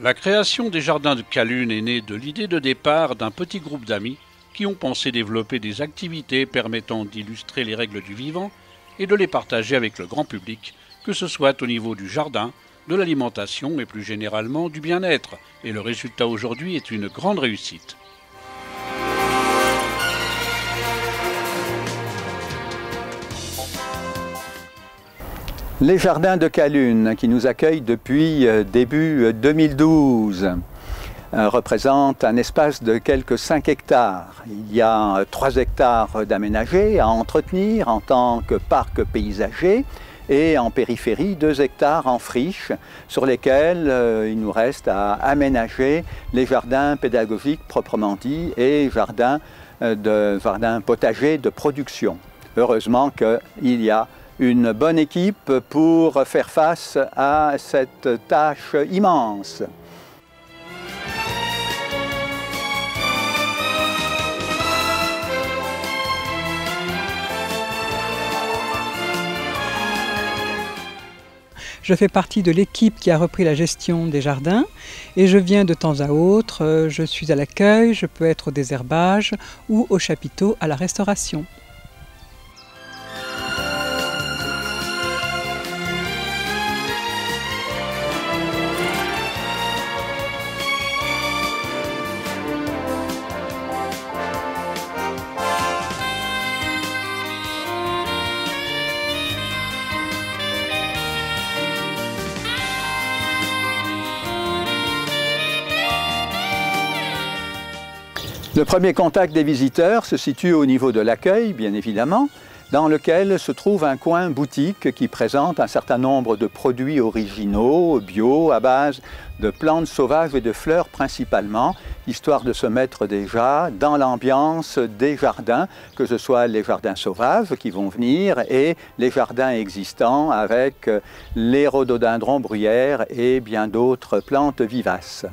La création des jardins de Calune est née de l'idée de départ d'un petit groupe d'amis qui ont pensé développer des activités permettant d'illustrer les règles du vivant et de les partager avec le grand public, que ce soit au niveau du jardin, de l'alimentation et plus généralement du bien-être. Et le résultat aujourd'hui est une grande réussite. Les jardins de Calune, qui nous accueillent depuis début 2012, représentent un espace de quelques 5 hectares. Il y a 3 hectares d'aménagés à entretenir en tant que parc paysager et en périphérie 2 hectares en friche sur lesquels il nous reste à aménager les jardins pédagogiques proprement dit et jardins potagers de production. Heureusement qu'il y a une bonne équipe pour faire face à cette tâche immense. Je fais partie de l'équipe qui a repris la gestion des jardins et je viens de temps à autre, je suis à l'accueil, je peux être au désherbage ou au chapiteau à la restauration. Le premier contact des visiteurs se situe au niveau de l'accueil, bien évidemment, dans lequel se trouve un coin boutique qui présente un certain nombre de produits originaux, bio, à base de plantes sauvages et de fleurs principalement, histoire de se mettre déjà dans l'ambiance des jardins, que ce soit les jardins sauvages qui vont venir et les jardins existants avec les rhododendrons bruyères et bien d'autres plantes vivaces.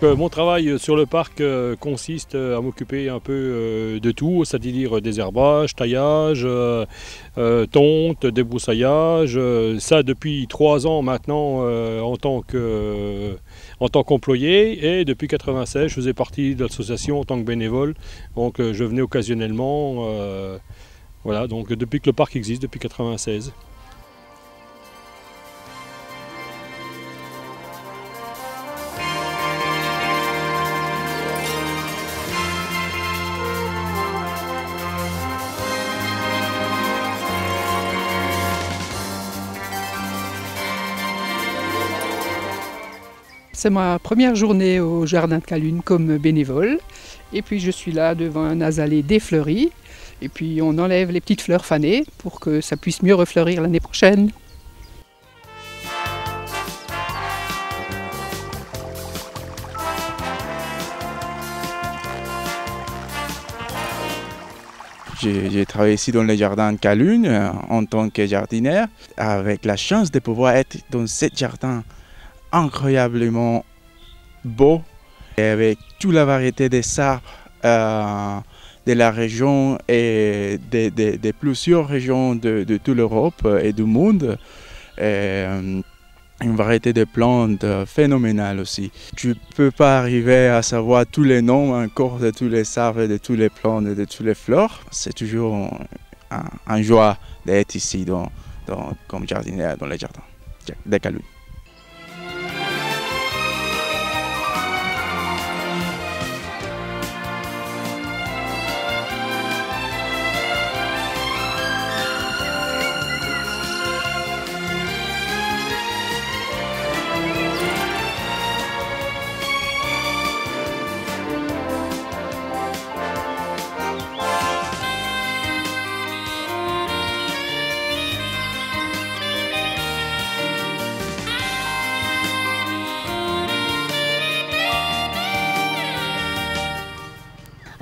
Mon travail sur le parc consiste à m'occuper un peu de tout, c'est-à-dire désherbage, taillage, tonte, débroussaillage. Ça depuis 3 ans maintenant en tant qu'employé et depuis 1996 je faisais partie de l'association en tant que bénévole. Donc je venais occasionnellement, voilà, donc depuis que le parc existe, depuis 1996. C'est ma première journée au jardin de Calune comme bénévole. Et puis je suis là devant un azalée défleuri. Et puis on enlève les petites fleurs fanées pour que ça puisse mieux refleurir l'année prochaine. J'ai travaillé ici dans le jardin de Calune en tant que jardinière, avec la chance de pouvoir être dans ce jardin incroyablement beau, et avec toute la variété des arbres de la région et de plusieurs régions de toute l'Europe et du monde. Une variété de plantes phénoménale aussi. Tu ne peux pas arriver à savoir tous les noms encore de tous les arbres, de toutes les plantes et de toutes les fleurs. C'est toujours un joie d'être ici comme jardinière dans les jardins de Calune.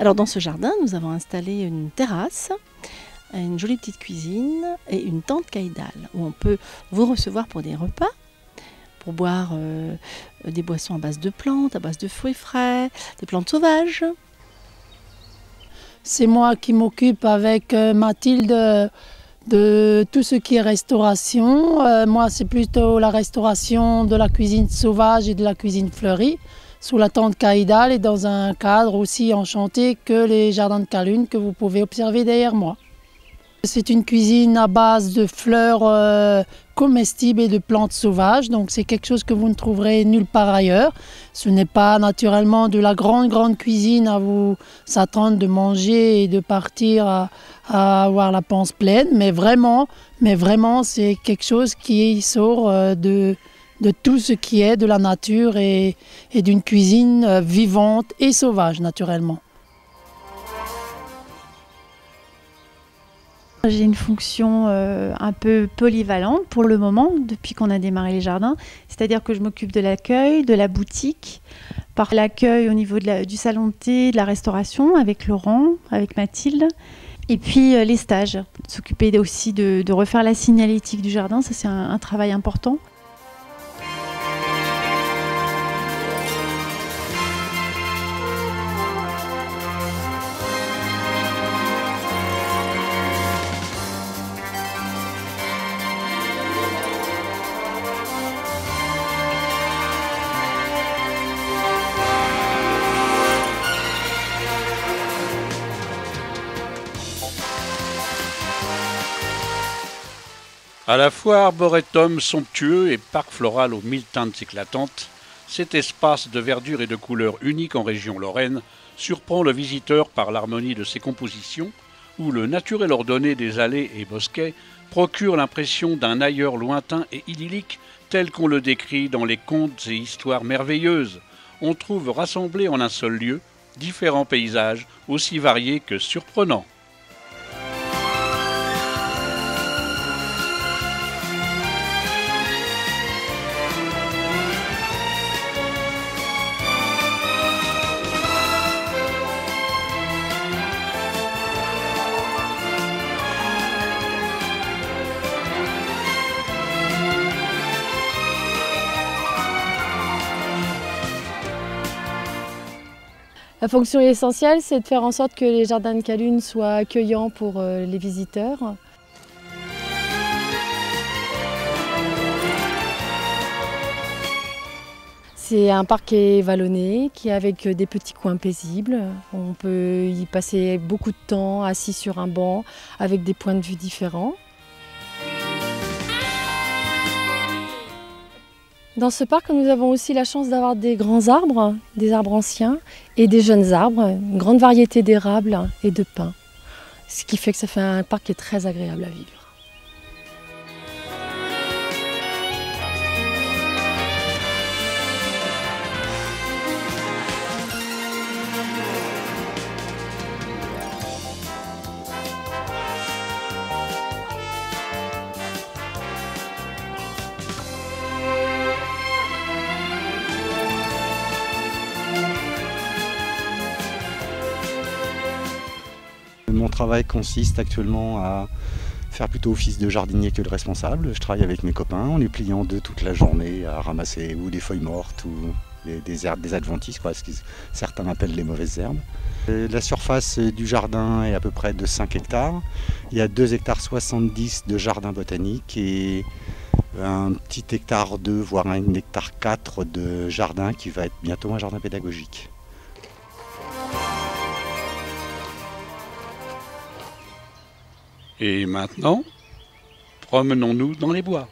Alors dans ce jardin, nous avons installé une terrasse, une jolie petite cuisine et une tente caïdale où on peut vous recevoir pour des repas, pour boire des boissons à base de plantes, à base de fruits frais, des plantes sauvages. C'est moi qui m'occupe avec Mathilde de tout ce qui est restauration. Moi, c'est plutôt la restauration de la cuisine sauvage et de la cuisine fleurie, sous la tente caïdale et dans un cadre aussi enchanté que les jardins de Calune que vous pouvez observer derrière moi. C'est une cuisine à base de fleurs comestibles et de plantes sauvages, donc c'est quelque chose que vous ne trouverez nulle part ailleurs. Ce n'est pas naturellement de la grande cuisine à vous s'attendre de manger et de partir à avoir la panse pleine, mais vraiment c'est quelque chose qui sort de tout ce qui est de la nature et d'une cuisine vivante et sauvage naturellement. J'ai une fonction un peu polyvalente pour le moment, depuis qu'on a démarré les jardins. C'est-à-dire que je m'occupe de l'accueil, de la boutique, par l'accueil au niveau du salon de thé, de la restauration avec Laurent, avec Mathilde. Et puis les stages, s'occuper aussi de refaire la signalétique du jardin, ça c'est un travail important. À la fois arboretum somptueux et parc floral aux mille teintes éclatantes, cet espace de verdure et de couleurs unique en région Lorraine surprend le visiteur par l'harmonie de ses compositions, où le naturel ordonné des allées et bosquets procure l'impression d'un ailleurs lointain et idyllique tel qu'on le décrit dans les contes et histoires merveilleuses. On trouve rassemblés en un seul lieu différents paysages aussi variés que surprenants. La fonction essentielle, c'est de faire en sorte que les jardins de Calune soient accueillants pour les visiteurs. C'est un parc qui est vallonné, qui est avec des petits coins paisibles. On peut y passer beaucoup de temps assis sur un banc avec des points de vue différents. Dans ce parc, nous avons aussi la chance d'avoir des grands arbres, des arbres anciens et des jeunes arbres, une grande variété d'érables et de pins. Ce qui fait que ça fait un parc qui est très agréable à vivre. Mon travail consiste actuellement à faire plutôt office de jardinier que de responsable. Je travaille avec mes copains, on est pliés en deux toute la journée à ramasser ou des feuilles mortes ou des herbes, des adventices, ce que certains appellent les mauvaises herbes. La surface du jardin est à peu près de 5 hectares. Il y a 2,70 hectares de jardin botanique et un petit hectare 2, voire 1,4 hectare de jardin qui va être bientôt un jardin pédagogique. Et maintenant, promenons-nous dans les bois.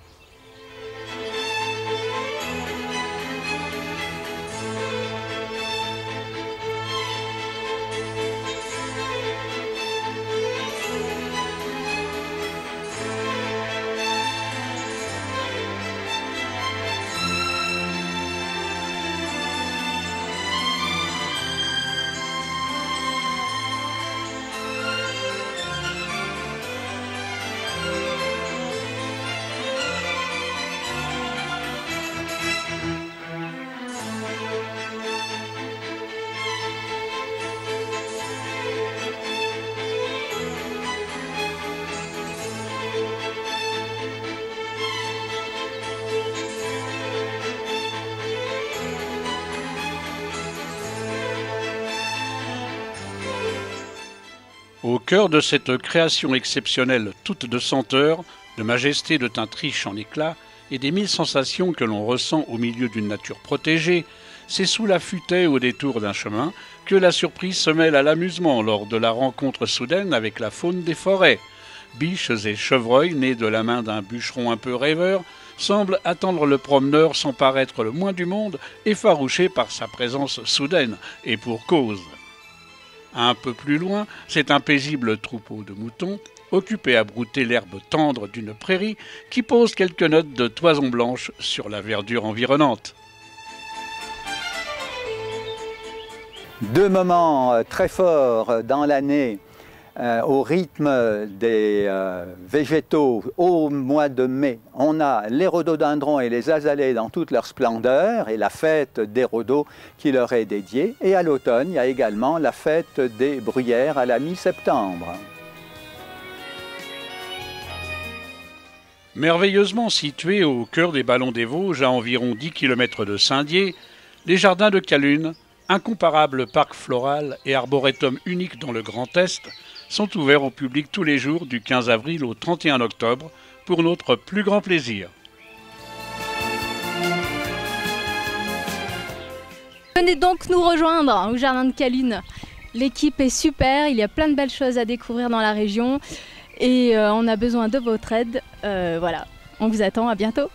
Au cœur de cette création exceptionnelle, toute de senteur, de majesté, de teintes riches en éclats et des 1000 sensations que l'on ressent au milieu d'une nature protégée, c'est sous la futaie au détour d'un chemin que la surprise se mêle à l'amusement lors de la rencontre soudaine avec la faune des forêts. Biches et chevreuils, nés de la main d'un bûcheron un peu rêveur, semblent attendre le promeneur sans paraître le moins du monde, effarouché par sa présence soudaine, et pour cause. Un peu plus loin, c'est un paisible troupeau de moutons, occupé à brouter l'herbe tendre d'une prairie, qui pose quelques notes de toison blanche sur la verdure environnante. Deux moments très forts dans l'année au rythme des végétaux au mois de mai. On a les rhododendrons et les azalées dans toute leur splendeur et la fête des rhodos qui leur est dédiée. Et à l'automne, il y a également la fête des bruyères à la mi-septembre. Merveilleusement situés au cœur des Ballons des Vosges, à environ 10 km de Saint-Dié, les jardins de Calune, incomparable parc floral et arboretum unique dans le Grand Est, sont ouverts au public tous les jours du 15 avril au 31 octobre pour notre plus grand plaisir. Venez donc nous rejoindre au Jardin de Calune. L'équipe est super, il y a plein de belles choses à découvrir dans la région et on a besoin de votre aide. Voilà, on vous attend, à bientôt.